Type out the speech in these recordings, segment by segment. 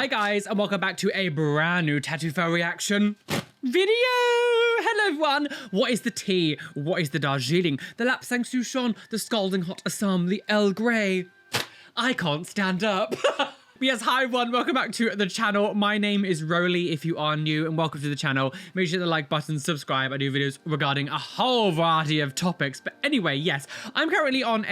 Hi guys, and welcome back to a brand new tattoo fail reaction video. Hello everyone. What is the tea? What is the Darjeeling? The Lapsang Souchong, the scalding hot Assam, the Earl Grey. I can't stand up. Yes, hi everyone, welcome back to the channel. My name is Roly if you are new, and welcome to the channel. Make sure to hit the like button, subscribe. I do videos regarding a whole variety of topics. But anyway, yes, I'm currently on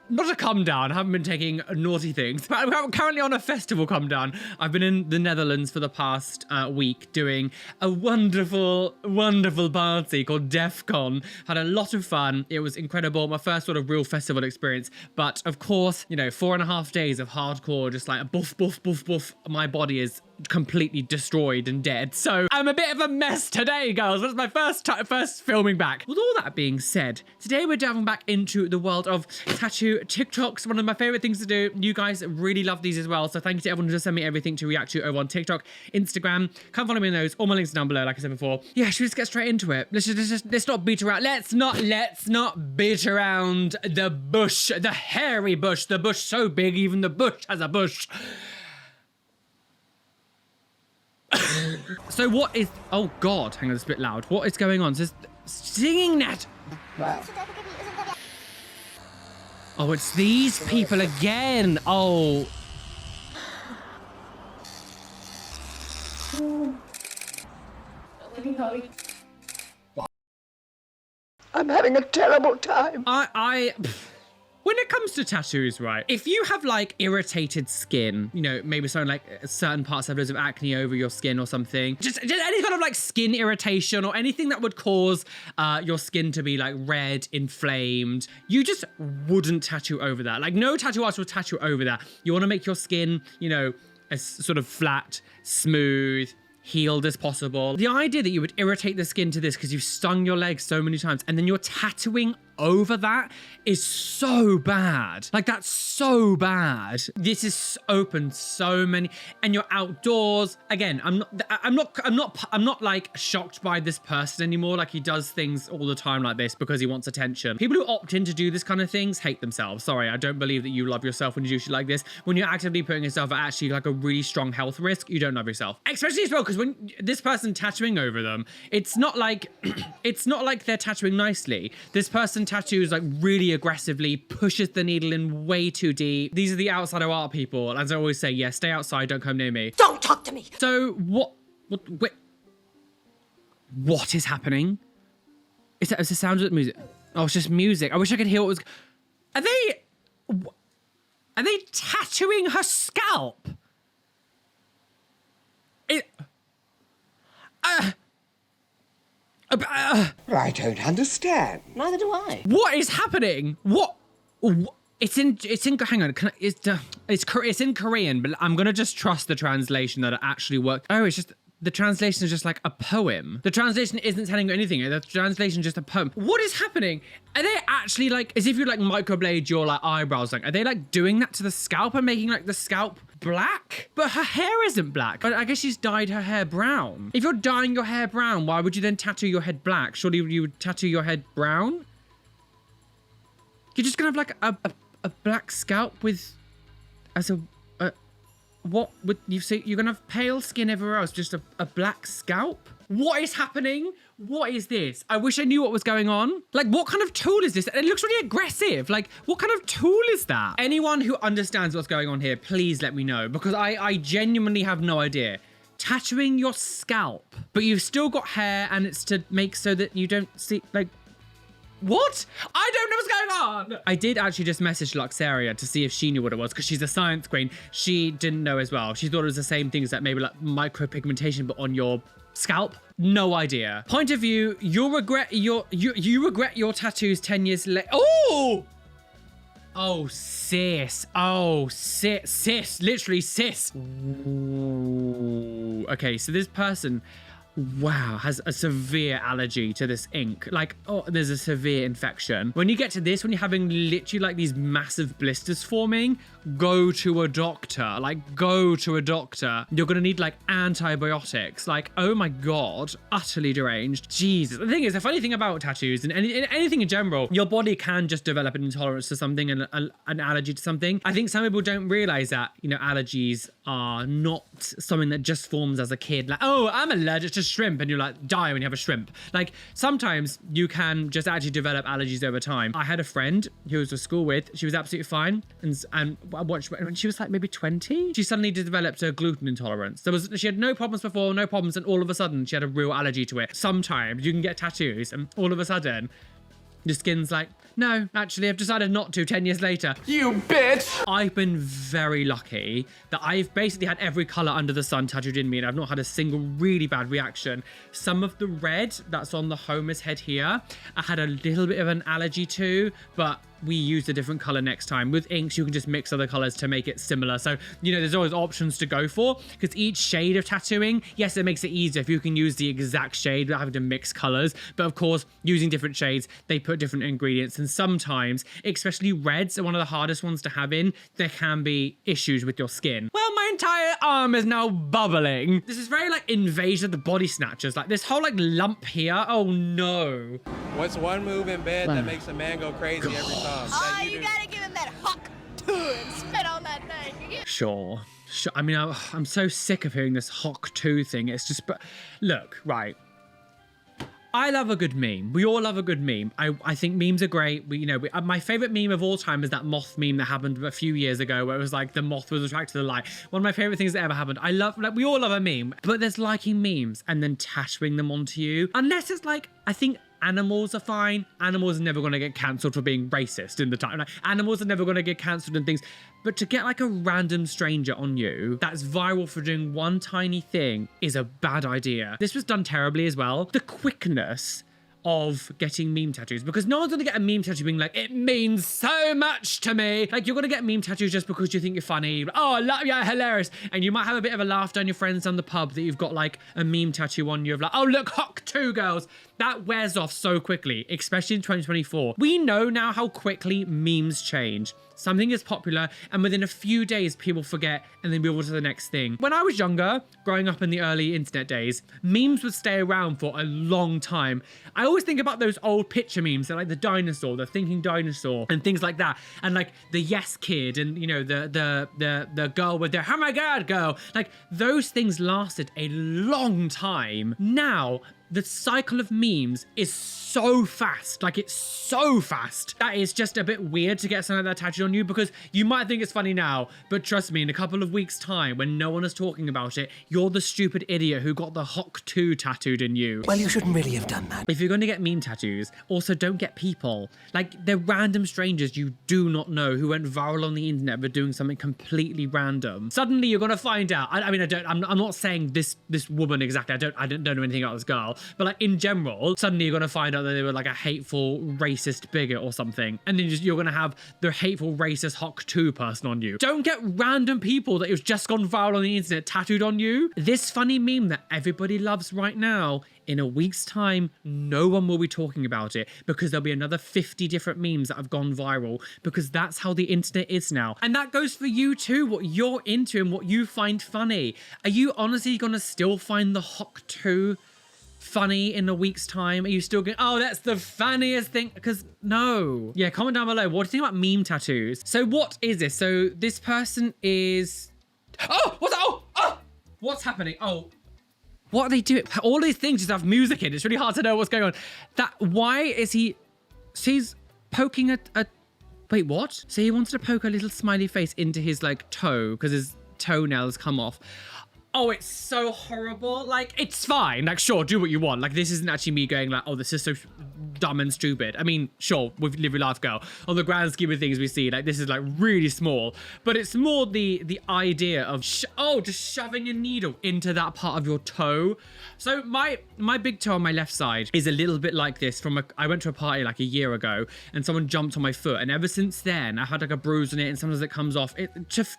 not a come down, I haven't been taking naughty things, but I'm currently on a festival come down. I've been in the Netherlands for the past week doing a wonderful, wonderful party called DEFCON. Had a lot of fun. It was incredible. My first sort of real festival experience. But of course, you know, 4.5 days of hardcore, just like a boof, boof, boof, boof. My body is completely destroyed and dead. So I'm a bit of a mess today, girls. That's my first filming back. With all that being said, today we're diving back into the world of tattoo TikToks. One of my favorite things to do. You guys really love these as well. So thank you to everyone who just sent me everything to react to over on TikTok, Instagram. Come follow me on those. All my links are down below, like I said before. Yeah, should we just get straight into it? Let's not beat around. Let's not beat around the bush, the hairy bush, the bush so big, even the bush has a bush. So what is, oh god, hang on, it's a bit loud. What is going on? Says singing that. Oh, it's these people again. Oh. I'm having a terrible time. When it comes to tattoos, right, if you have like irritated skin, you know, maybe something like certain parts have loads of acne over your skin or something, just any kind of like skin irritation or anything that would cause your skin to be like red, inflamed, you just wouldn't tattoo over that. Like no tattoo artist will tattoo over that. You want to make your skin, you know, as sort of flat, smooth, healed as possible. The idea that you would irritate the skin to this because you've stung your leg so many times and then you're tattooing over that is so bad. Like that's so bad. This is opened so many, and you're outdoors. Again, I'm not like shocked by this person anymore. Like he does things all the time like this because he wants attention. People who opt in to do this kind of things hate themselves. Sorry, I don't believe that you love yourself when you do shit like this. When you're actively putting yourself at actually like a really strong health risk, you don't love yourself. Especially as well, because when this person tattooing over them, it's not like it's not like they're tattooing nicely. This person tattoos like really aggressively, pushes the needle in way too deep. These are the outsider art people. As I always say, yeah, stay outside, don't come near me. Don't talk to me. So what is happening? Is that the sound of the music? Oh, it's just music. I wish I could hear what was. Are they tattooing her scalp? I don't understand. Neither do I. What is happening? What? It's in. Hang on. It's in Korean, but I'm gonna just trust the translation that it actually worked. Oh, it's just the translation is just like a poem. The translation isn't telling you anything. The translation is just a poem. What is happening? Are they actually like, as if you like microblade your like eyebrows? Like, are they like doing that to the scalp and making like the scalp black? But her hair isn't black. But I guess she's dyed her hair brown. If you're dyeing your hair brown, why would you then tattoo your head black? Surely you would tattoo your head brown? You're just gonna have like a black scalp with, as a, what would you say? You're gonna have pale skin everywhere else, just a black scalp? What is happening? What is this? I wish I knew what was going on. Like, what kind of tool is this? It looks really aggressive. Like, what kind of tool is that? Anyone who understands what's going on here, please let me know, because I genuinely have no idea. Tattooing your scalp, but you've still got hair, and it's to make so that you don't see, like, what? I don't know what's going on. I did actually just message Luxaria to see if she knew what it was, because she's a science queen. She didn't know as well. She thought it was the same thing as that, maybe like micropigmentation, but on your scalp. No idea. Point of view, you regret your tattoos 10 years later. Oh! Oh, sis. Oh, sis. Literally, sis. Ooh. Okay, so this person, wow, has a severe allergy to this ink. Like, oh, there's a severe infection. When you get to this, when you're having literally like these massive blisters forming, go to a doctor. Like, go to a doctor. You're gonna need like antibiotics. Like, oh my God, utterly deranged. Jesus. The thing is, the funny thing about tattoos and anything in general, your body can just develop an intolerance to something and an allergy to something. I think some people don't realize that, you know, allergies are not something that just forms as a kid. Like, oh, I'm allergic to shrimp, and you're like die when you have a shrimp. Like, sometimes you can just actually develop allergies over time. I had a friend who was at school with, she was absolutely fine, and when she was like maybe 20, she suddenly developed a gluten intolerance. She had no problems before, no problems, and all of a sudden she had a real allergy to it. Sometimes you can get tattoos and all of a sudden your skin's like, no, actually, I've decided not to 10 years later. You bitch! I've been very lucky that I've basically had every color under the sun tattooed in me, and I've not had a single really bad reaction. Some of the red that's on the Homer's head here, I had a little bit of an allergy to, but we used a different color next time. With inks, you can just mix other colors to make it similar. So, you know, there's always options to go for, because each shade of tattooing, yes, it makes it easier if you can use the exact shade without having to mix colors. But of course, using different shades, they put different ingredients. And sometimes, especially reds are one of the hardest ones to have in, there can be issues with your skin. Well, my entire arm is now bubbling. This is very like Invasion of the Body Snatchers. Like this whole like lump here. Oh no. What's one move in bed that makes a man go crazy every time? Oh, you gotta give him that huck to and spit on that thing. Sure. I mean, I'm so sick of hearing this Hock 2 thing. It's just, but look, right. I love a good meme. We all love a good meme. I think memes are great. My favorite meme of all time is that moth meme that happened a few years ago, where it was like the moth was attracted to the light. One of my favorite things that ever happened. We all love a meme, but there's liking memes and then tattooing them onto you. Unless it's like, I think animals are fine. Animals are never going to get cancelled for being racist in the time. Like, animals are never going to get cancelled and things. But to get like a random stranger on you that's viral for doing one tiny thing is a bad idea. This was done terribly as well. The quickness of getting meme tattoos, because no one's gonna get a meme tattoo being like, it means so much to me. Like, you're gonna get meme tattoos just because you think you're funny. Oh, yeah, hilarious. And you might have a bit of a laugh down your friends down the pub that you've got like a meme tattoo on you of like, oh, look, Hock 2 girls. That wears off so quickly, especially in 2024. We know now how quickly memes change. Something is popular, and within a few days, people forget and then move on to the next thing. When I was younger, growing up in the early internet days, memes would stay around for a long time. I always think about those old picture memes, like the dinosaur, the thinking dinosaur, and things like that. And like the yes kid, and you know, the girl with the oh my god girl. Like, those things lasted a long time. Now, the cycle of memes is so fast. Like, it's so fast. That is just a bit weird to get something like that tattooed on you, because you might think it's funny now, but trust me, in a couple of weeks' time, when no one is talking about it, you're the stupid idiot who got the Hock 2 tattooed in you. Well, you shouldn't really have done that. If you're going to get meme tattoos, also don't get people. Like, they're random strangers you do not know who went viral on the internet for doing something completely random. Suddenly, you're going to find out. I'm not saying this woman exactly. I don't know anything about this girl. But like, in general, suddenly you're gonna find out that they were like a hateful, racist bigot or something, and then you're gonna have the hateful, racist Hock 2 person on you. Don't get random people that have just gone viral on the internet tattooed on you. This funny meme that everybody loves right now, in a week's time, no one will be talking about it, because there'll be another 50 different memes that have gone viral, because that's how the internet is now. And that goes for you too, what you're into and what you find funny. Are you honestly gonna still find the Hock 2 funny in a week's time? Are you still going, oh, that's the funniest thing? Because no. Yeah, comment down below. What do you think about meme tattoos? So what is this? So this person is... Oh, what's that? Oh, what's happening? Oh, what are they doing? All these things just have music in. It's really hard to know what's going on. Why is he... So he's poking a... Wait, what? So he wanted to poke a little smiley face into his like toe because his toenails come off. Oh, it's so horrible. Like, it's fine. Like, sure, do what you want. Like, this isn't actually me going like, oh, this is so dumb and stupid. I mean, sure, with Live Your Life Girl, on the grand scheme of things we see, like, this is like really small, but it's more the idea of, just shoving a needle into that part of your toe. So my big toe on my left side is a little bit like this I went to a party like a year ago and someone jumped on my foot. And ever since then, I had like a bruise on it, and sometimes it comes off.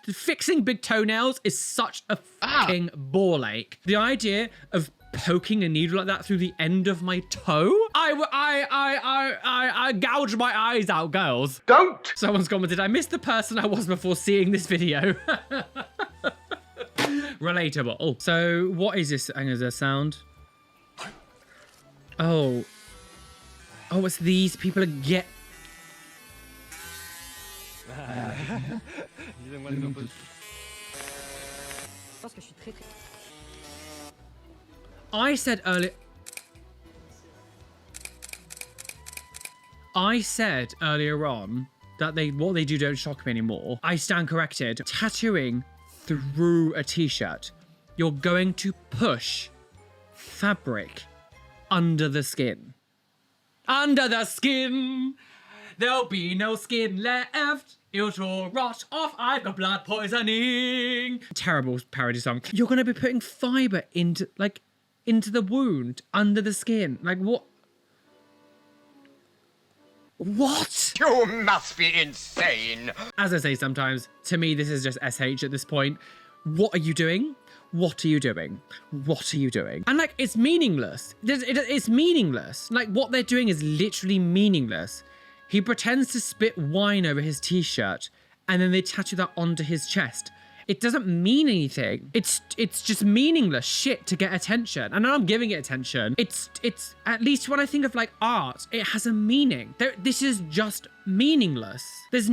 Fixing big toenails is such a fucking ball ache. The idea of poking a needle like that through the end of my toe? I gouge my eyes out, girls. Don't! Someone's commented, I missed the person I was before seeing this video. Relatable. Oh, so what is this? Hang on, is there sound? Oh. Oh, it's these people get. I said earlier. I said earlier on that what they do don't shock me anymore. I stand corrected. Tattooing through a t-shirt, you're going to push fabric under the skin. Under the skin, there'll be no skin left. It'll rot off. I've got blood poisoning. Terrible parody song. You're gonna be putting fiber into the wound under the skin. Like what? What? You must be insane. As I say sometimes, to me this is just SH at this point. What are you doing? What are you doing? What are you doing? And like, it's meaningless. It's meaningless. Like, what they're doing is literally meaningless. He pretends to spit wine over his t-shirt and then they tattoo that onto his chest. It doesn't mean anything. It's just meaningless shit to get attention. And I'm giving it attention. It's at least when I think of like art, it has a meaning. This is just meaningless. There's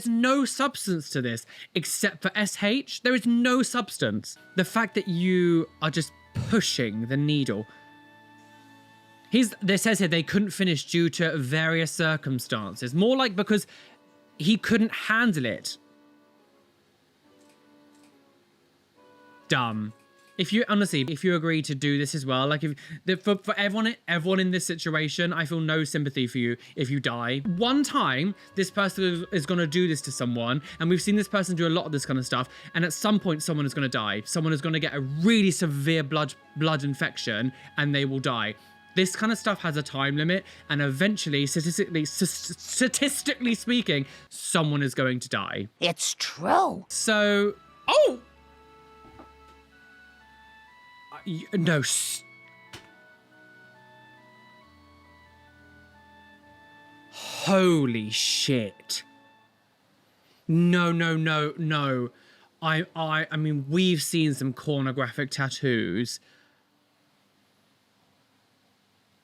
no substance to this except for SH. There is no substance. The fact that you are just pushing the needle. There says here they couldn't finish due to various circumstances. More like because he couldn't handle it. Dumb. If you agree to do this as well, like for everyone in this situation, I feel no sympathy for you if you die. One time, this person is going to do this to someone, and we've seen this person do a lot of this kind of stuff, and at some point, someone is going to die. Someone is going to get a really severe blood infection, and they will die. This kind of stuff has a time limit, and eventually, statistically speaking, someone is going to die. It's true. So, oh! No. Holy shit. No. I mean, we've seen some pornographic tattoos.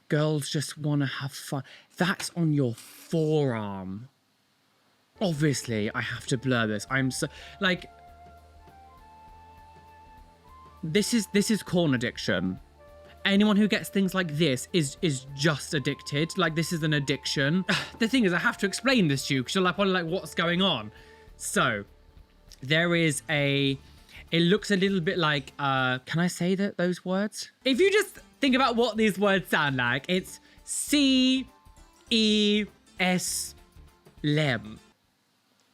Girls just want to have fun. That's on your forearm. Obviously, I have to blur this. I'm so like. This is corn addiction. Anyone who gets things like this is just addicted. Like, this is an addiction. The thing is, I have to explain this to you because you're like, what's going on? So, there is it looks a little bit like, can I say those words? If you just think about what these words sound like, it's C-E-S-Lem.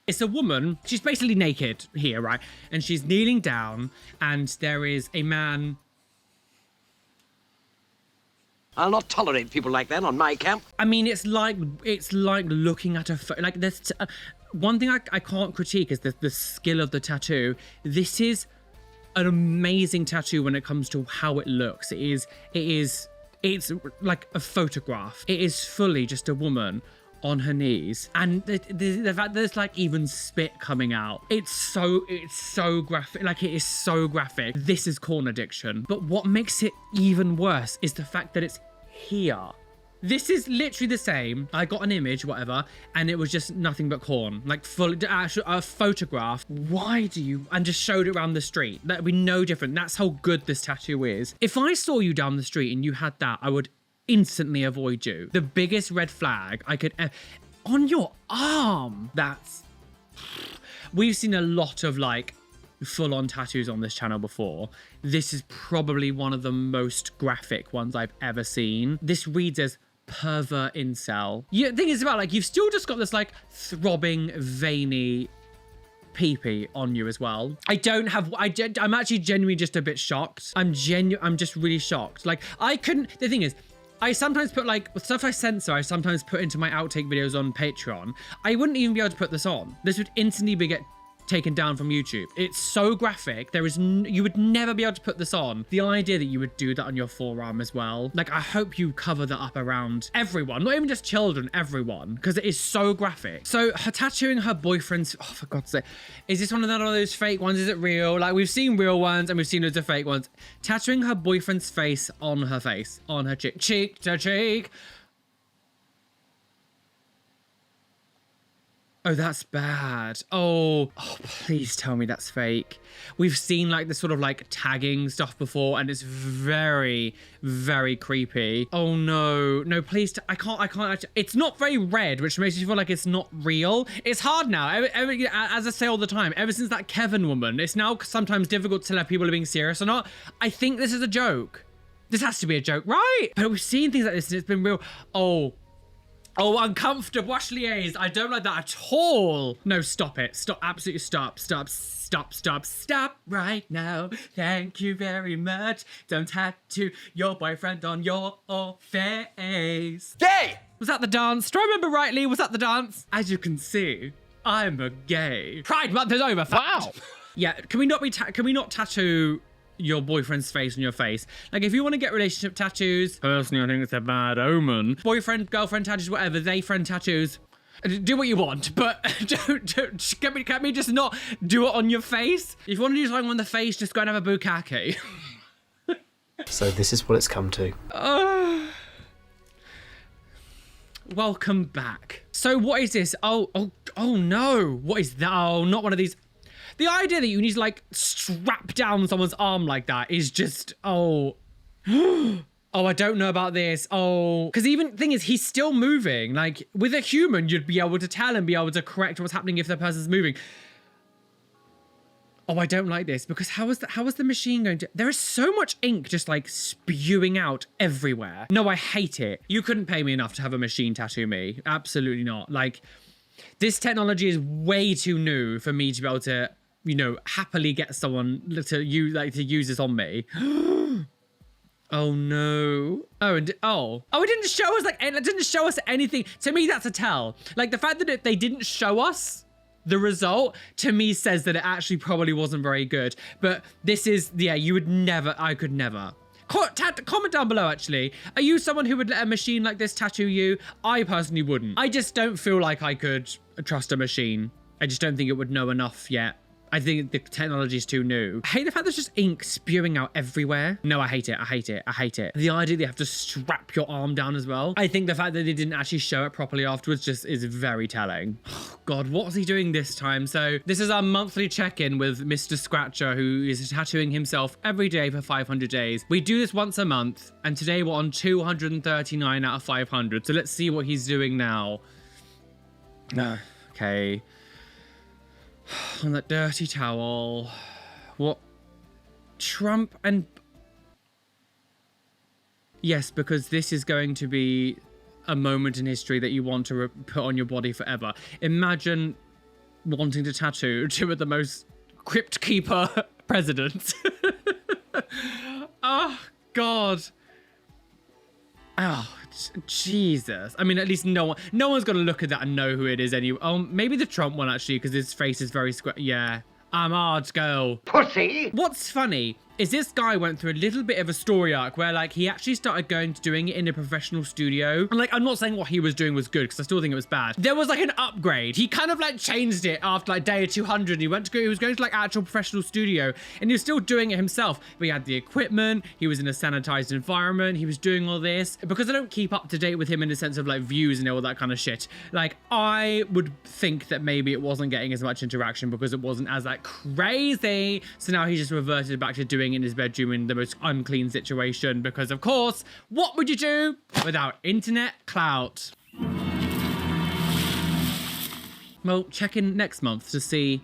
It's a woman, she's basically naked here, right? And she's kneeling down and there is a man. I'll not tolerate people like that on my camp. I mean, it's like looking at like there's one thing I can't critique is the skill of the tattoo. This is an amazing tattoo when it comes to how it looks. It's like a photograph. It is fully just a woman on her knees, and the fact there's like even spit coming out. It's so graphic. Like, it is so graphic. This is corn addiction. But what makes it even worse is the fact that it's here. This is literally the same. I got an image, whatever, and it was just nothing but corn. Like, a photograph. Why do you? And just showed it around the street. That would be no different. That's how good this tattoo is. If I saw you down the street and you had that, I would instantly avoid you. The biggest red flag I could on your arm. We've seen a lot of like full-on tattoos on this channel before. This is probably one of the most graphic ones I've ever seen. This reads as pervert incel. The thing is about, like, you've still just got this like throbbing, veiny pee-pee on you as well. I'm actually genuinely just a bit shocked. I'm just really shocked. Like, the thing is, I sometimes put, like, stuff I censor, I sometimes put into my outtake videos on Patreon. I wouldn't even be able to put this on. This would instantly get taken down from YouTube. It's so graphic. There is you would never be able to put this on. The idea that you would do that on your forearm as well. Like, I hope you cover that up around everyone, not even just children, everyone, because it is so graphic. So her tattooing her boyfriend's, oh, for God's sake, is this one of those fake ones? Is it real? Like, we've seen real ones and we've seen loads of fake ones. Tattooing her boyfriend's face, on her cheek to cheek. Oh, that's bad. Oh, please tell me that's fake. We've seen like this sort of like tagging stuff before and it's very, very creepy. Oh no, no, please. I can't. It's not very red, which makes me feel like it's not real. It's hard now. As I say all the time, ever since that Kevin woman, it's now sometimes difficult to tell if people are being serious or not. I think this is a joke. This has to be a joke, right? But we've seen things like this and it's been real. Oh, uncomfortable. Washliers. I don't like that at all. No, stop it. Stop. Absolutely stop. Stop right now. Thank you very much. Don't tattoo your boyfriend on your face. Gay! Was that the dance? Do I remember rightly? Was that the dance? As you can see, I'm a gay. Pride Month is over. Wow. Yeah. Can we not tattoo your boyfriend's face on your face? Like, if you want to get relationship tattoos, personally I think it's a bad omen. Boyfriend, girlfriend tattoos, whatever, they friend tattoos, do what you want, but don't can we just not do it on your face? If you want to do something on the face, just go and have a bukkake. So this is what it's come to. Welcome back. So what is this? Oh no, what is that? Oh, not one of these. The idea that you need to like strap down someone's arm like that is just, oh, I don't know about this. Oh, because even thing is, he's still moving. Like with a human, you'd be able to tell and be able to correct what's happening if the person's moving. Oh, I don't like this because how is the machine going to, there is so much ink just like spewing out everywhere. No, I hate it. You couldn't pay me enough to have a machine tattoo me. Absolutely not. Like, this technology is way too new for me to be able to, you know, happily get someone to use this on me. Oh no. It didn't show us it didn't show us anything. To me, that's a tell. Like the fact that they didn't show us the result, to me says that it actually probably wasn't very good. But this is, yeah, I could never. Comment down below, actually. Are you someone who would let a machine like this tattoo you? I personally wouldn't. I just don't feel like I could trust a machine. I just don't think it would know enough yet. I think the technology is too new. I hate the fact there's just ink spewing out everywhere. No, I hate it. I hate it. I hate it. The idea that you have to strap your arm down as well. I think the fact that they didn't actually show it properly afterwards just is very telling. Oh, God, what was he doing this time? So this is our monthly check-in with Mr. Scratcher, who is tattooing himself every day for 500 days. We do this once a month, and today we're on 239 out of 500. So let's see what he's doing now. Okay. On that dirty towel. What? Trump and... Yes, because this is going to be a moment in history that you want to put on your body forever. Imagine wanting to tattoo two of the most crypt keeper presidents. Oh, God. Oh, Jesus. I mean, at least no one's gonna look at that and know who it is anyway. Oh, maybe the Trump one, actually, because his face is very square. Yeah. I'm hard, girl. Pussy! What's funny is this guy went through a little bit of a story arc where, like, he actually started going to doing it in a professional studio. And, like, I'm not saying what he was doing was good, because I still think it was bad. There was, like, an upgrade. He kind of, like, changed it after, like, day 200. He was going to, like, actual professional studio, and he was still doing it himself. But he had the equipment. He was in a sanitized environment. He was doing all this. Because I don't keep up to date with him in the sense of, like, views and all that kind of shit. Like, I would think that maybe it wasn't getting as much interaction because it wasn't as, like, crazy. So now he just reverted back to doing it in his bedroom in the most unclean situation because, of course, what would you do without internet clout? Well, check in next month to see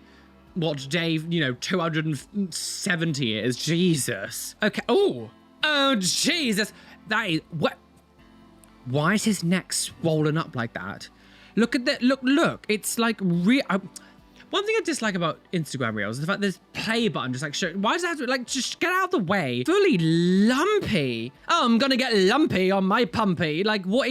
what day, 270 is. Jesus. Okay. Oh, Jesus. That is what? Why is his neck swollen up like that? Look at that. Look. It's like real. One thing I dislike about Instagram Reels is the fact there's play button just like show. Why does it have to, like, just get out of the way? Fully lumpy. Oh, I'm gonna get lumpy on my pumpy. Like, what?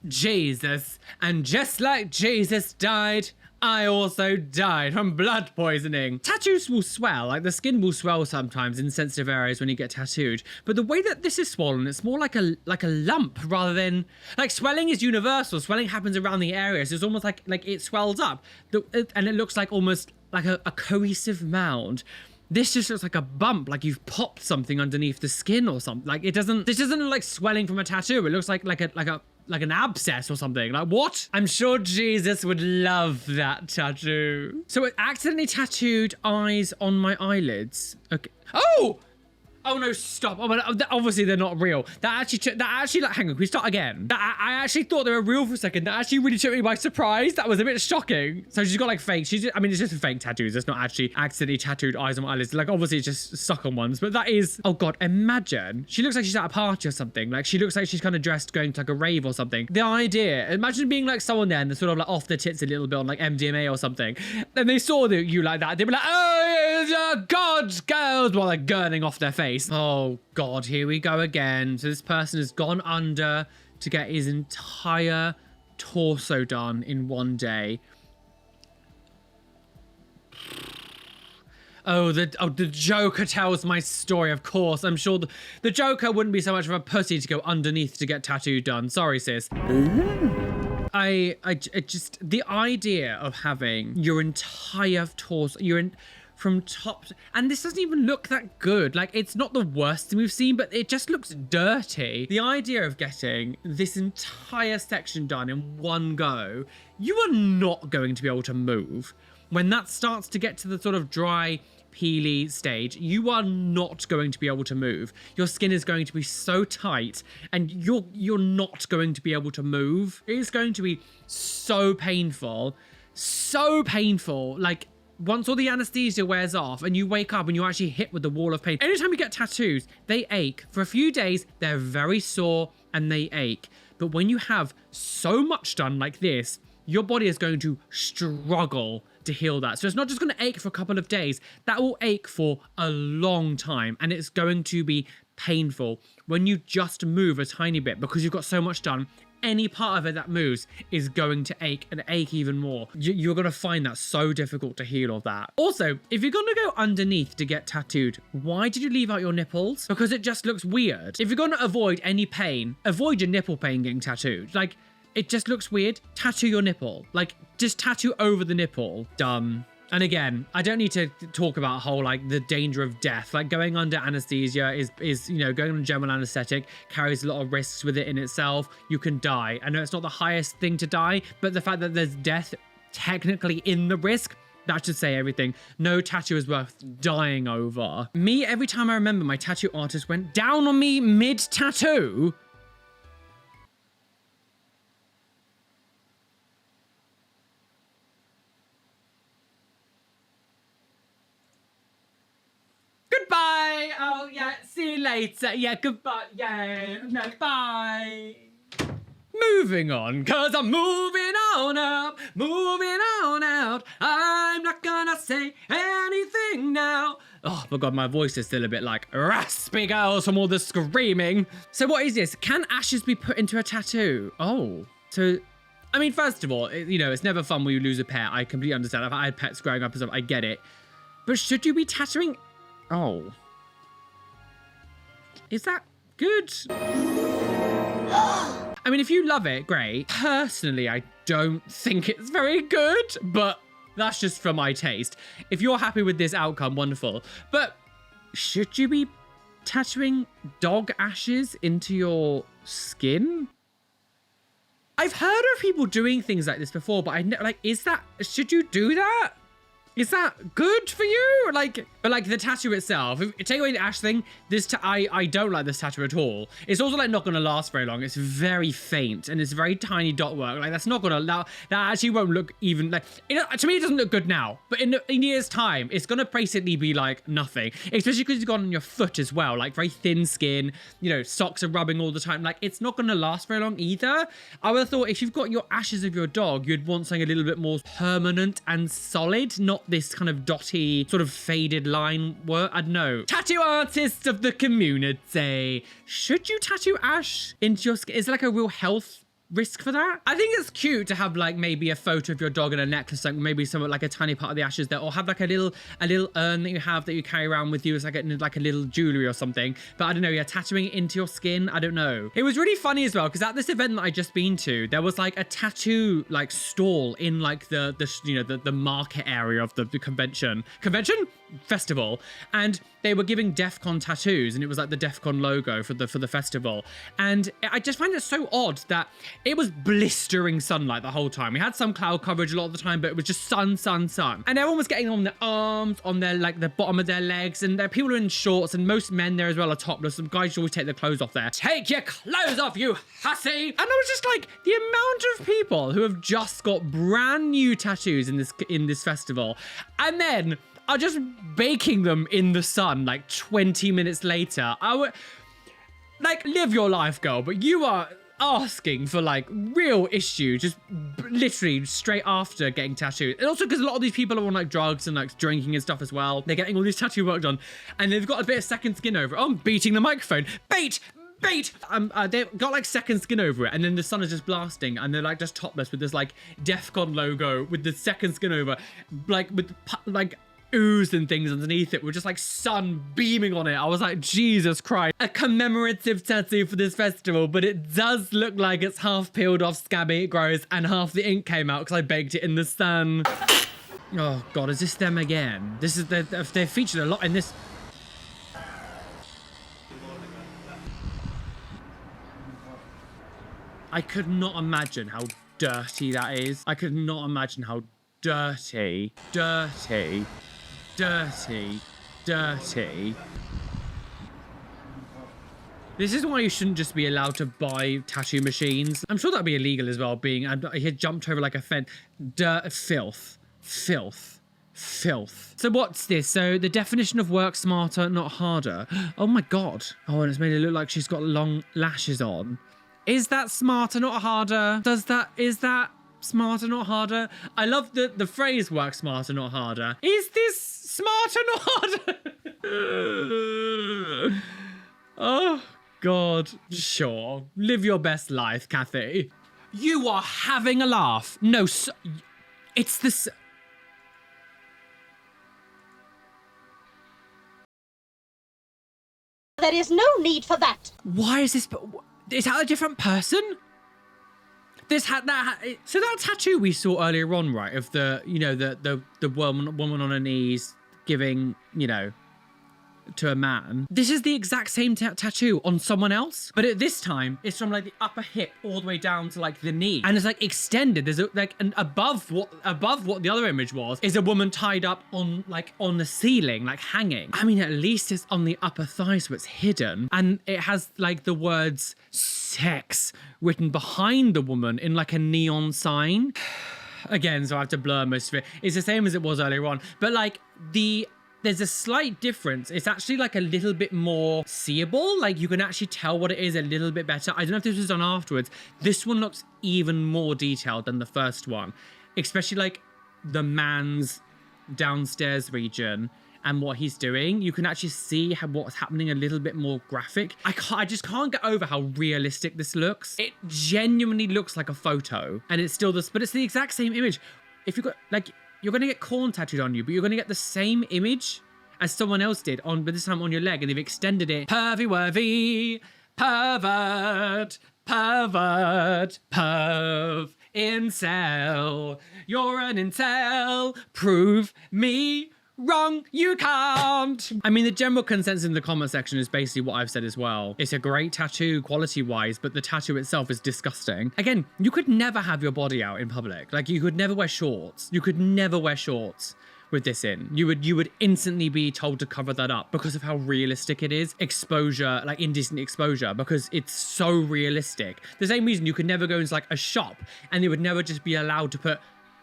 Jesus. And just like Jesus died I also died from blood poisoning. Tattoos will swell, like the skin will swell sometimes in sensitive areas when you get tattooed. But the way that this is swollen, it's more like a lump rather than like swelling is universal. Swelling happens around the area, so it's almost like it swells up, and it looks like almost like a cohesive mound. This just looks like a bump, like you've popped something underneath the skin or something. Like this doesn't look like swelling from a tattoo. It looks like an abscess or something. Like what? I'm sure Jesus would love that tattoo. So it accidentally tattooed eyes on my eyelids. Okay. Oh! Oh no, stop. Oh, but obviously they're not real. That actually, like, hang on, can we start again? I actually thought they were real for a second. That actually really took me by surprise. That was a bit shocking. So she's got like fake, I mean, it's just fake tattoos. It's not actually accidentally tattooed eyes on my eyelids. Like obviously it's just stuck on ones, but that is, oh God, imagine. She looks like she's at a party or something. Like she looks like she's kind of dressed going to like a rave or something. The idea, imagine being like someone there and they're sort of like off their tits a little bit on like MDMA or something. Then they saw you like that. They'd be like, oh, God's girls, while they're gurning off their face. Oh God, here we go again. So this person has gone under to get his entire torso done in one day. Oh, the Joker tells my story, of course. I'm sure the Joker wouldn't be so much of a pussy to go underneath to get tattooed done. Sorry, sis. I just, the idea of having your entire torso, from top to, and this doesn't even look that good. Like it's not the worst thing we've seen, but it just looks dirty. The idea of getting this entire section done in one go, you are not going to be able to move. When that starts to get to the sort of dry, peely stage, you are not going to be able to move. Your skin is going to be so tight and you're not going to be able to move. It is going to be so painful. Like once all the anesthesia wears off and you wake up and you're actually hit with the wall of pain. Anytime you get tattoos, they ache. For a few days, they're very sore and they ache. But when you have so much done like this, your body is going to struggle to heal that. So it's not just going to ache for a couple of days. That will ache for a long time and it's going to be painful. When you just move a tiny bit because you've got so much done, any part of it that moves is going to ache and ache even more. You're going to find that so difficult to heal all that. Also, if you're going to go underneath to get tattooed, why did you leave out your nipples? Because it just looks weird. If you're going to avoid any pain, avoid your nipple pain getting tattooed. Like, it just looks weird. Tattoo your nipple. Like, just tattoo over the nipple. Dumb. And again, I don't need to talk about whole, like, the danger of death. Like, going under anesthesia is you know, going on general anesthetic carries a lot of risks with it in itself. You can die. I know it's not the highest thing to die, but the fact that there's death technically in the risk, that should say everything. No tattoo is worth dying over. Me, every time I remember, my tattoo artist went down on me mid-tattoo. Goodbye. Oh, yeah. See you later. Yeah, goodbye. Yeah. No, bye. Moving on, cause I'm moving on up, moving on out. I'm not gonna say anything now. Oh my God, my voice is still a bit like raspy, girls, from all the screaming. So what is this? Can ashes be put into a tattoo? Oh, so, I mean, first of all, you know, it's never fun when you lose a pet. I completely understand. I had pets growing up and stuff. I get it. But should you be tattooing? Oh. Is that good? I mean, if you love it, great. Personally, I don't think it's very good, but that's just for my taste. If you're happy with this outcome, wonderful. But should you be tattooing dog ashes into your skin? I've heard of people doing things like this before, but should you do that? Is that good for you? Like, but like the tattoo itself, if take away the ash thing, I don't like this tattoo at all. It's also like not gonna last very long. It's very faint and it's very tiny dot work. Like that's not gonna allow, that actually won't look even like, to me it doesn't look good now, but in years time, it's gonna basically be like nothing, especially because it's gone on your foot as well, like very thin skin, you know, socks are rubbing all the time. Like it's not gonna last very long either. I would have thought if you've got your ashes of your dog, you'd want something a little bit more permanent and solid, not this kind of dotty, sort of faded line work. I don't know. Tattoo artists of the community. Should you tattoo ash into your skin? Is it like a real health risk for that. I think it's cute to have like maybe a photo of your dog and a necklace, like maybe somewhat like a tiny part of the ashes there, or have like a little urn that you have that you carry around with you as like a little jewelry or something. But I don't know, yeah, tattooing it into your skin, I don't know. It was really funny as well because at this event that I just been to, there was like a tattoo like stall in like the market area of the convention festival, and they were giving DEF CON tattoos, and it was like the DEF CON logo for the festival. And I just find it so odd that it was blistering sunlight the whole time. We had some cloud coverage a lot of the time, but it was just sun. And everyone was getting on their arms, on their like the bottom of their legs, and there people are in shorts, and most men there as well are topless. Some guys always take their clothes off there. Take your clothes off, you hussy! And I was just like, the amount of people who have just got brand new tattoos in this festival, and then are just baking them in the sun like 20 minutes later. I would like, live your life, girl, but you are asking for like real issue just literally straight after getting tattooed. And also because a lot of these people are on like drugs and like drinking and stuff as well. They're getting all this tattoo work done and they've got a bit of second skin over it. Oh, I'm beating the microphone. Bait! They've got like second skin over it, and then the sun is just blasting, and they're like just topless with this like DEF CON logo with the second skin over, like with like ooze and things underneath it with just like sun beaming on it. I was like, Jesus Christ, a commemorative tattoo for this festival, but it does look like it's half peeled off, scabby, gross, and half the ink came out because I baked it in the sun. Oh God, is this them again? This is they're featured a lot in this. I could not imagine how dirty that is. I could not imagine how dirty. This is why you shouldn't just be allowed to buy tattoo machines. I'm sure that'd be illegal as well, being he had jumped over like a fence. Filth. So what's this? So the definition of work smarter, not harder. Oh my God. Oh, and it's made it look like she's got long lashes on. Is that smarter, not harder? Is that smarter, not harder? I love the phrase work smarter, not harder. Is this smarter, not harder? Oh, God. Sure. Live your best life, Kathy. You are having a laugh. No, it's this. There is no need for that. Why is this? Is that a different person? So that tattoo we saw earlier on, right, of the woman on her knees giving, to a man. This is the exact same tattoo on someone else, but at this time it's from like the upper hip all the way down to like the knee, and it's like extended. There's and above what the other image was is a woman tied up on the ceiling, like hanging. I mean, at least it's on the upper thigh, so it's hidden, and it has like the words sex written behind the woman in like a neon sign. Again, so I have to blur most of it. It's the same as it was earlier on, but like there's a slight difference. It's actually like a little bit more seeable. Like you can actually tell what it is a little bit better. I don't know if this was done afterwards. This one looks even more detailed than the first one, especially like the man's downstairs region and what he's doing. You can actually see what's happening a little bit more graphic. I just can't get over how realistic this looks. It genuinely looks like a photo, and it's still but it's the exact same image. If you've got like, you're going to get corn tattooed on you, but you're going to get the same image as someone else did, but this time on your leg, and they've extended it. Pervy-worthy, pervert, perv, incel. You're an incel. Prove me wrong, you can't. I mean, the general consensus in the comment section is basically what I've said as well. It's a great tattoo quality-wise, but the tattoo itself is disgusting. Again, you could never have your body out in public. Like, you could never wear shorts. You could never wear shorts with this in. You would instantly be told to cover that up because of how realistic it is. Exposure, like indecent exposure, because it's so realistic. The same reason you could never go into like a shop and they would never just be allowed to put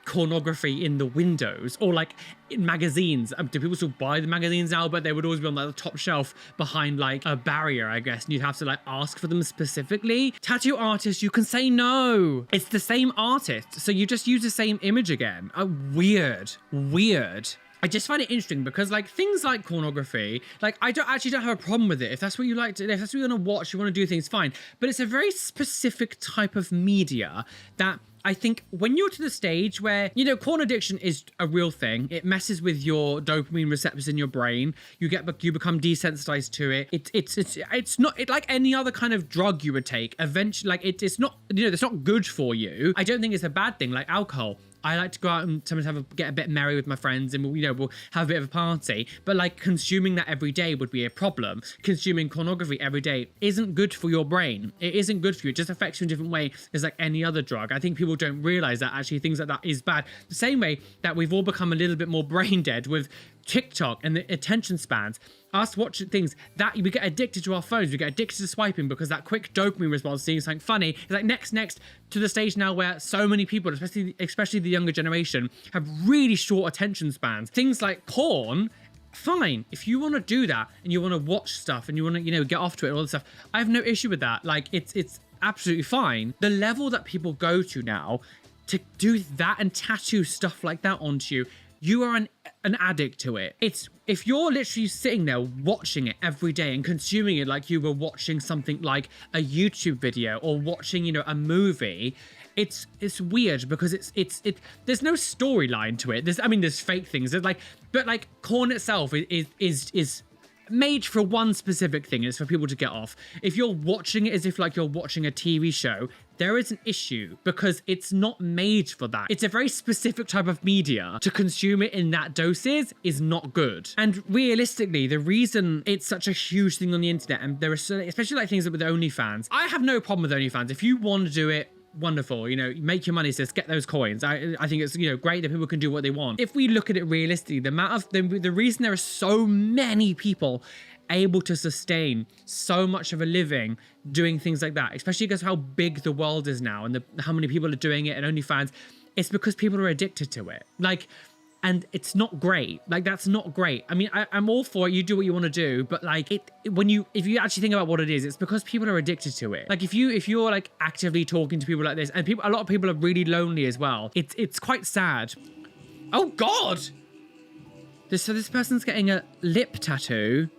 pornography in the windows, or like in magazines. Do people still buy the magazines now? But they would always be on like the top shelf behind like a barrier, I guess, and you'd have to like ask for them specifically. Tattoo artists, you can say no. It's the same artist, so you just use the same image again. Weird. I just find it interesting because like things like pornography, like I don't have a problem with it. If that's what you like to, if that's what you want to watch, you want to do things, fine. But it's a very specific type of media that I think when you're to the stage where, you know, porn addiction is a real thing. It messes with your dopamine receptors in your brain. You become desensitized to it. It's not like any other kind of drug you would take. Eventually, like it's not, you know, it's not good for you. I don't think it's a bad thing like alcohol. I like to go out and sometimes get a bit merry with my friends and we'll have a bit of a party. But like consuming that every day would be a problem. Consuming pornography every day isn't good for your brain. It isn't good for you. It just affects you in a different way as like any other drug. I think people don't realize that actually things like that is bad. The same way that we've all become a little bit more brain dead with TikTok and the attention spans. Us watching things that we get addicted to our phones, we get addicted to swiping because that quick dopamine response, seeing something funny, is like next to the stage now where so many people, especially the younger generation, have really short attention spans. Things like porn, fine. If you want to do that and you want to watch stuff and you want to, you know, get off to it and all this stuff, I have no issue with that. Like it's absolutely fine. The level that people go to now to do that and tattoo stuff like that onto you, you are an addict to it. It's if you're literally sitting there watching it every day and consuming it like you were watching something like a YouTube video or watching, you know, a movie, it's weird because there's no storyline to it. There's fake things. But like porn itself is made for one specific thing. It's for people to get off. If you're watching it as if like you're watching a TV show, there is an issue because it's not made for that. It's a very specific type of media. To consume it in that doses is not good. And realistically, the reason it's such a huge thing on the internet, and there are so, especially like things with OnlyFans, I have no problem with OnlyFans. If you want to do it, wonderful, you know, make your money, sis, get those coins. I think it's, you know, great that people can do what they want. If we look at it realistically, the reason there are so many people able to sustain so much of a living doing things like that, especially because how big the world is now and how many people are doing it and OnlyFans, it's because people are addicted to it. Like, and it's not great. Like, that's not great. I mean, I'm all for it. You do what you want to do, but like if you actually think about what it is, it's because people are addicted to it. Like if you're like actively talking to people like this, and a lot of people are really lonely as well. It's quite sad. Oh God. So this person's getting a lip tattoo.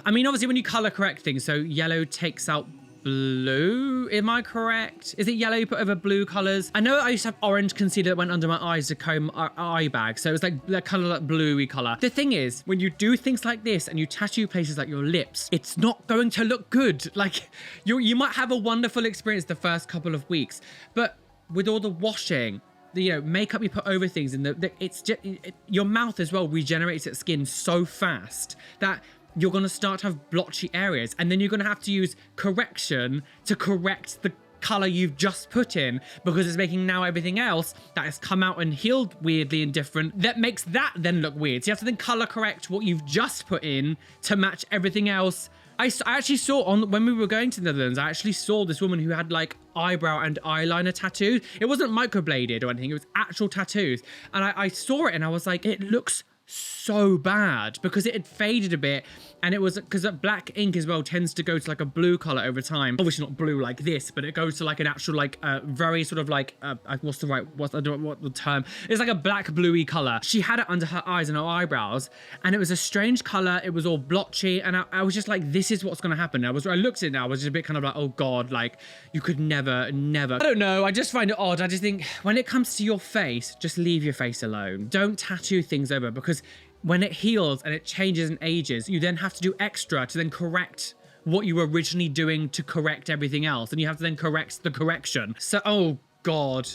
I mean, obviously when you color correct things, so yellow takes out blue, am I correct? Is it yellow you put over blue colors? I know I used to have orange concealer that went under my eyes to comb eye bag, so it was like that color, like bluey color. The thing is, when you do things like this and you tattoo places like your lips, it's not going to look good. Like you might have a wonderful experience the first couple of weeks, but with all the washing, the, you know, makeup you put over things, and it's just your mouth as well regenerates its skin so fast that you're going to start to have blotchy areas, and then you're going to have to use correction to correct the color you've just put in, because it's making now everything else that has come out and healed weirdly and different, that makes that then look weird. So you have to then color correct what you've just put in to match everything else. I actually saw when we were going to the Netherlands, I actually saw this woman who had like eyebrow and eyeliner tattoos. It wasn't microbladed or anything, it was actual tattoos. And I saw it and I was like, it looks so bad, because it had faded a bit, and it was because black ink as well tends to go to like a blue color over time. Obviously not blue like this, but it goes to like an actual like very sort of like I don't know what the term. It's like a black bluey color. She had it under her eyes and her eyebrows, and it was a strange color. It was all blotchy, and I was just like, this is what's gonna happen. I looked at it now, I was just a bit kind of like, oh God, like you could never. I don't know, I just find it odd. I just think when it comes to your face, just leave your face alone. Don't tattoo things over, because when it heals and it changes and ages, you then have to do extra to then correct what you were originally doing to correct everything else. And you have to then correct the correction. So, oh God.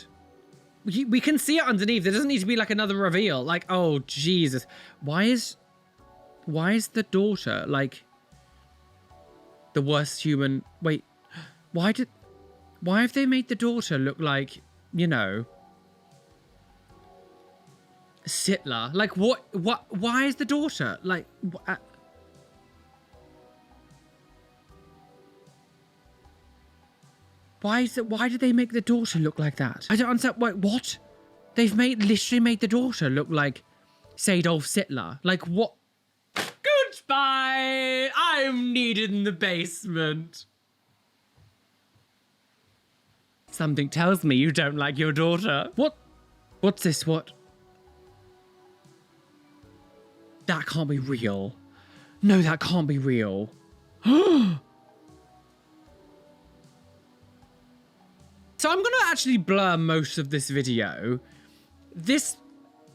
We can see it underneath. There doesn't need to be like another reveal. Like, oh Jesus. Why is the daughter like the worst human? Wait, why have they made the daughter look like, you know, Sittler? Like why is the daughter like why did they make the daughter look like that? I don't understand. What they've literally made the daughter look like Sadolf Sittler. Like what? Goodbye, I'm needed in the basement. Something tells me you don't like your daughter. What's this? What That can't be real. No, that can't be real. So I'm gonna actually blur most of this video. This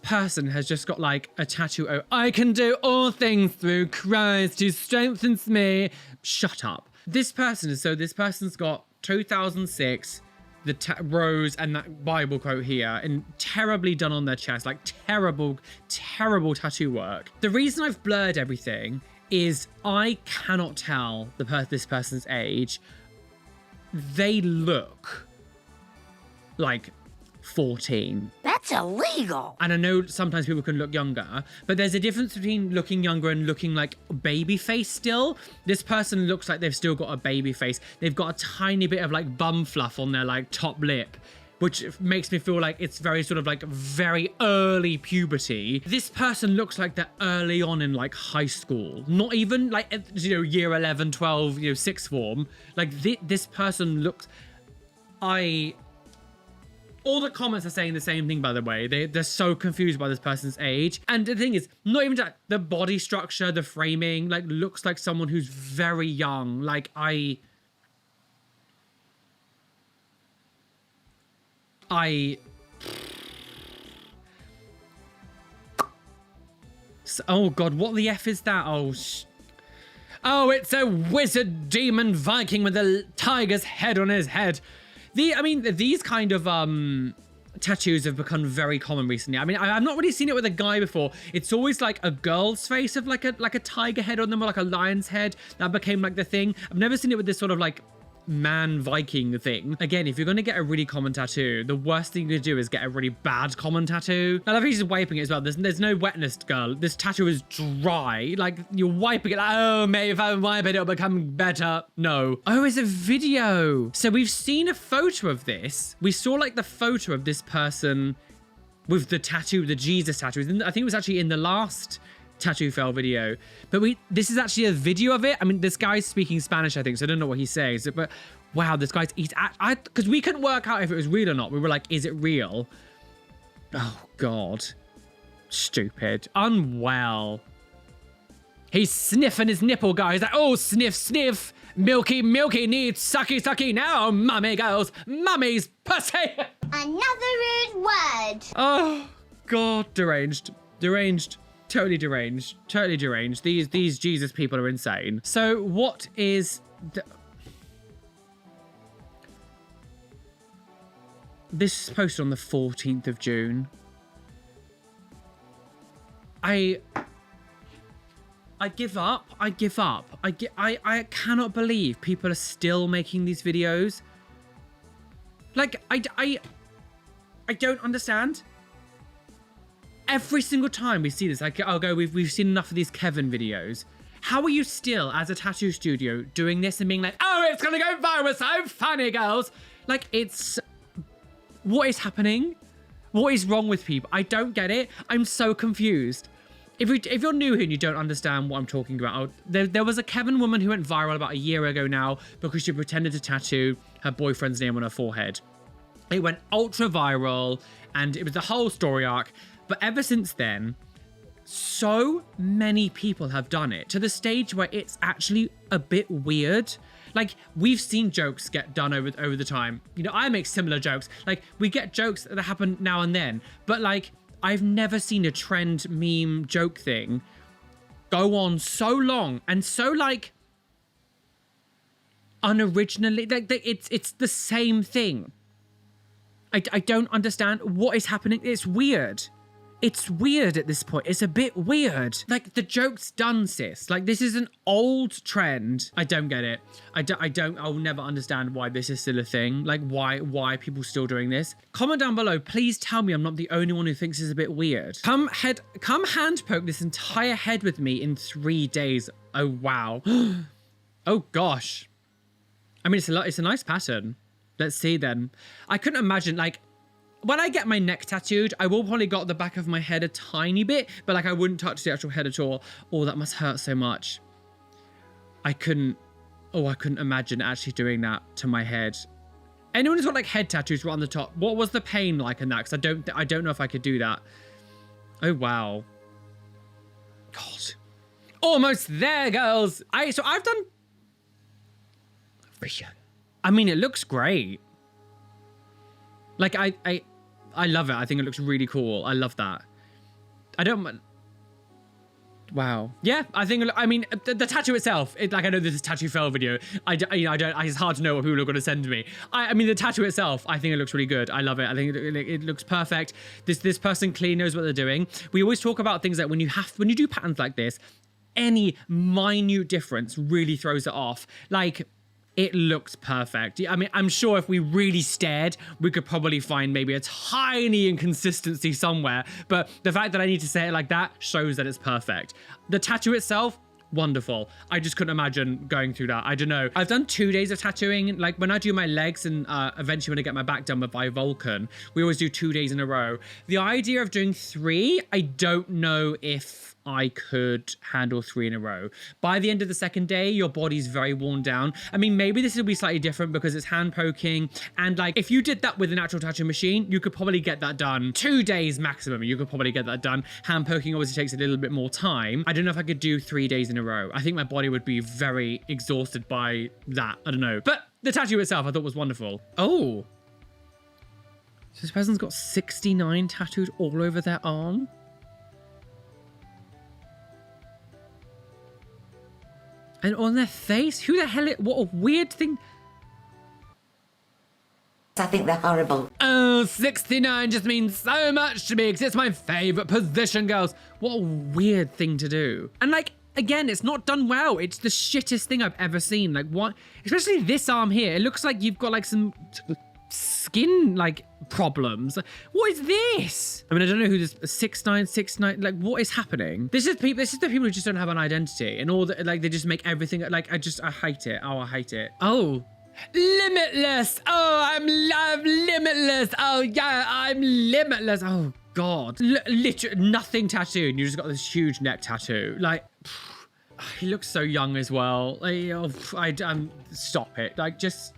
person has just got like a tattoo. Oh, I can do all things through Christ who strengthens me. Shut up. This person is, so this person's got 2006, the rose and that Bible quote here, and terribly done on their chest, like terrible, terrible tattoo work. The reason I've blurred everything is I cannot tell this person's age. They look like 14. That's illegal. And I know sometimes people can look younger, but there's a difference between looking younger and looking like baby face still. This person looks like they've still got a baby face. They've got a tiny bit of like bum fluff on their like top lip, which makes me feel like it's very sort of like very early puberty. This person looks like they're early on in like high school, not even like, you know, year 11, 12, you know, sixth form. Like this person looks, all the comments are saying the same thing, by the way. They're so confused by this person's age. And the thing is, not even that, the body structure, the framing, like looks like someone who's very young. Like oh God, what the F is that? Oh, it's a wizard demon Viking with a tiger's head on his head. I mean, these kind of tattoos have become very common recently. I mean, I've not really seen it with a guy before. It's always like a girl's face of like a tiger head on them, or like a lion's head. That became like the thing. I've never seen it with this sort of like man Viking thing. Again, if you're going to get a really common tattoo, the worst thing you can do is get a really bad common tattoo. I love how he's just wiping it as well. There's no wetness, girl. This tattoo is dry. Like, you're wiping it like, oh, maybe if I wipe it, it'll become better. No. Oh, it's a video. So we've seen a photo of this. We saw like the photo of this person with the tattoo, the Jesus tattoo. I think it was actually in the last tattoo fail video, but this is actually a video of it. I mean, this guy's speaking Spanish, I think, so I don't know what he says, but wow, this guy's, because we couldn't work out if it was real or not. We were like, is it real? Oh God, stupid, unwell. He's sniffing his nipple, guys. Like, oh, sniff, sniff, milky, milky needs sucky, sucky now. Mummy goes, mummy's pussy. Another rude word. Oh God, deranged. Totally deranged. These Jesus people are insane. So what is this is posted on the 14th of June. I give up. I cannot believe people are still making these videos. Like, I don't understand. Every single time we see this, like, I'll go, we've seen enough of these Kevin videos. How are you still, as a tattoo studio, doing this and being like, oh, it's gonna go viral, so funny, girls? Like, what is happening? What is wrong with people? I don't get it. I'm so confused. If you're new here and you don't understand what I'm talking about, there was a Kevin woman who went viral about a year ago now because she pretended to tattoo her boyfriend's name on her forehead. It went ultra viral and it was the whole story arc. But ever since then, so many people have done it to the stage where it's actually a bit weird. Like, we've seen jokes get done over the time. You know, I make similar jokes. Like, we get jokes that happen now and then. But, like, I've never seen a trend meme joke thing go on so long and so, like, unoriginally. Like, it's the same thing. I don't understand what is happening. It's weird. It's weird at this point. It's a bit weird. Like, the joke's done, sis. Like, this is an old trend. I don't get it. I'll never understand why this is still a thing. Like, why people still doing this. Comment down below. Please tell me I'm not the only one who thinks it's a bit weird. Come hand poke this entire head with me in 3 days. Oh, wow. Oh, gosh. I mean, it's a nice pattern. Let's see then. I couldn't imagine, like, when I get my neck tattooed, I will probably got the back of my head a tiny bit, but like I wouldn't touch the actual head at all. Oh, that must hurt so much. I couldn't imagine actually doing that to my head. Anyone who's got like head tattoos right on the top, what was the pain like in that? Because I don't know if I could do that. Oh, wow. God. almost there, girls. So I've done. I mean, it looks great. Like I love it. I think it looks really cool. I love that. I don't. Wow. Yeah, I think. I mean, the tattoo itself. Like I know this is tattoo fail video. I don't. It's hard to know what people are going to send me. I mean, the tattoo itself. I think it looks really good. I love it. I think it looks perfect. This person clearly knows what they're doing. We always talk about things like when you do patterns like this, any minute difference really throws it off. Like. It looks perfect. I mean, I'm sure if we really stared, we could probably find maybe a tiny inconsistency somewhere. But the fact that I need to say it like that shows that it's perfect. The tattoo itself, wonderful. I just couldn't imagine going through that. I don't know. I've done 2 days of tattooing. Like when I do my legs and eventually when I get my back done by Vulcan, we always do 2 days in a row. The idea of doing 3, I don't know if I could handle 3 in a row. By the end of the second day, your body's very worn down. I mean, maybe this will be slightly different because it's hand poking. And like, if you did that with an actual tattoo machine, you could probably get that done 2 days maximum. You could probably get that done. Hand poking obviously takes a little bit more time. I don't know if I could do 3 days in a row. I think my body would be very exhausted by that. I don't know. But the tattoo itself I thought was wonderful. Oh. So this person's got 69 tattooed all over their arm. And on their face? Who the hell? What a weird thing. I think they're horrible. Oh, 69 just means so much to me because it's my favorite position, girls. What a weird thing to do. And like, again, it's not done well. It's the shittest thing I've ever seen. Like what? Especially this arm here. It looks like you've got like some skin like problems. What is this? I mean, I don't know who this 6969. Like, what is happening? This is people. This is the people who just don't have an identity and all that. Like, they just make everything. Like, I hate it. Oh, I hate it. Oh, limitless. Oh, I'm limitless. Oh yeah, I'm limitless. Oh God, literally nothing tattooed. You just got this huge neck tattoo. Like. He looks so young as well. Like, oh, stop it. Like, just.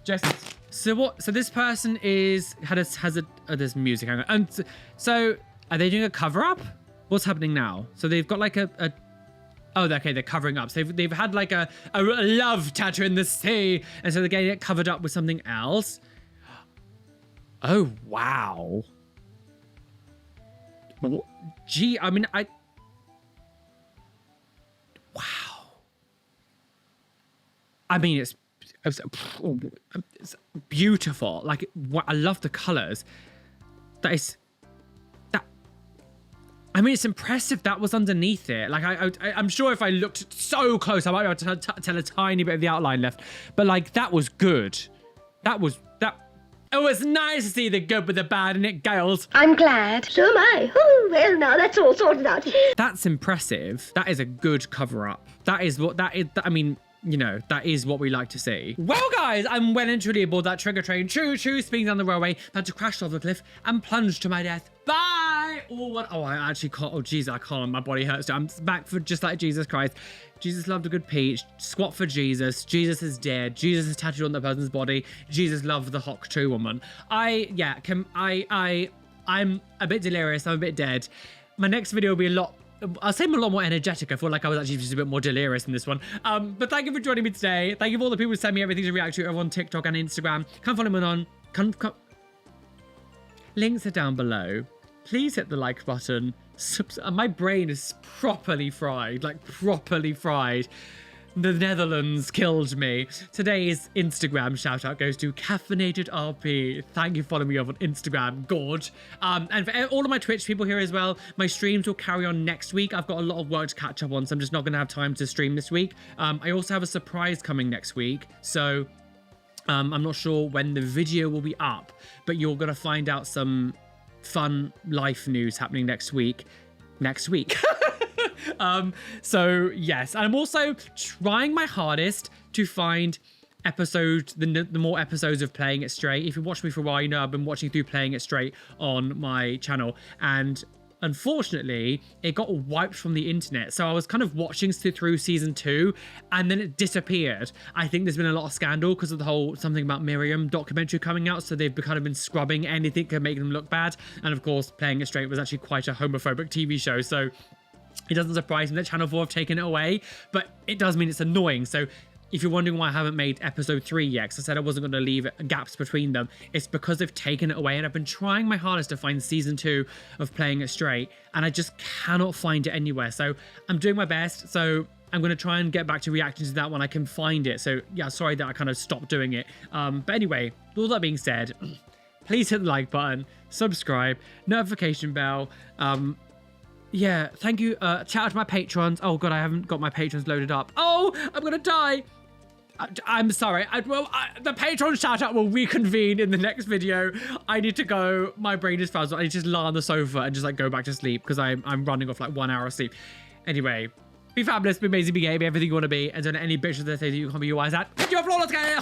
So what? So this person has there's music. Hang on. And so are they doing a cover up? What's happening now? So they've got like a oh, okay, they're covering up. So they've had like a love tattoo in the sea, and so they're getting it covered up with something else. Oh wow. Gee, I mean, wow. I mean, it's beautiful. Like, I love the colors. I mean, it's impressive that was underneath it. Like, I'm sure if I looked so close, I might be able to tell a tiny bit of the outline left. But like, that was good. It was nice to see the good with the bad in it, girls. I'm glad. So am I. Oh, well, now that's all sorted out. That's impressive. That is a good cover up. That is what that is. I mean, you know, that is what we like to see. Well, guys, I'm well and truly aboard that trigger train. Choo choo, speeding down the railway, about to crash off the cliff and plunge to my death. Bye! Oh, I actually can't. Oh, Jesus, I can't. My body hurts. I'm back for just like Jesus Christ. Jesus loved a good peach. Squat for Jesus. Jesus is dead. Jesus is tattooed on the person's body. Jesus loved the Hawk 2 woman. I'm a bit delirious. I'm a bit dead. My next video will be I'll say I'm a lot more energetic. I feel like I was actually just a bit more delirious in this one. But thank you for joining me today. Thank you for all the people who send me everything to react to over on TikTok and Instagram. Come follow me on. Links are down below. Please hit the like button. My brain is properly fried. Like, properly fried. The Netherlands killed me. Today's Instagram shout out goes to Caffeinated RP. Thank you for following me over on Instagram. Good. And for all of my Twitch people here as well, my streams will carry on next week. I've got a lot of work to catch up on, so I'm just not going to have time to stream this week. I also have a surprise coming next week. So I'm not sure when the video will be up, but you're going to find out some fun life news happening next week. So yes, and I'm also trying my hardest to find the more episodes of Playing It Straight. If you watch me for a while, you know I've been watching through Playing It Straight on my channel, and unfortunately it got wiped from the internet. So I was kind of watching through season 2 and then it disappeared. I think there's been a lot of scandal because of the whole Something About Miriam documentary coming out, so they've kind of been scrubbing anything that can make them look bad. And of course, Playing It Straight was actually quite a homophobic TV show, so It doesn't surprise me that Channel 4 have taken it away, but it does mean it's annoying. So if you're wondering why I haven't made episode 3 yet, because I said I wasn't going to leave gaps between them, it's because they've taken it away, and I've been trying my hardest to find season 2 of Playing It Straight, and I just cannot find it anywhere. So I'm doing my best. So I'm going to try and get back to reacting to that when I can find it. So yeah, sorry that I kind of stopped doing it. But anyway, all that being said, please hit the like button, subscribe, notification bell. Yeah, thank you. Shout out to my patrons. Oh god, I haven't got my patrons loaded up. Oh, I'm gonna die. I'm sorry. The Patreon shout out will reconvene in the next video. I need to go. My brain is frazzled. I need to just lie on the sofa and just like go back to sleep because I'm running off like 1 hour of sleep. Anyway, be fabulous, be amazing, be gay, be everything you want to be, and don't let any bitches that say that you can't be your eyes at. You have flawless care.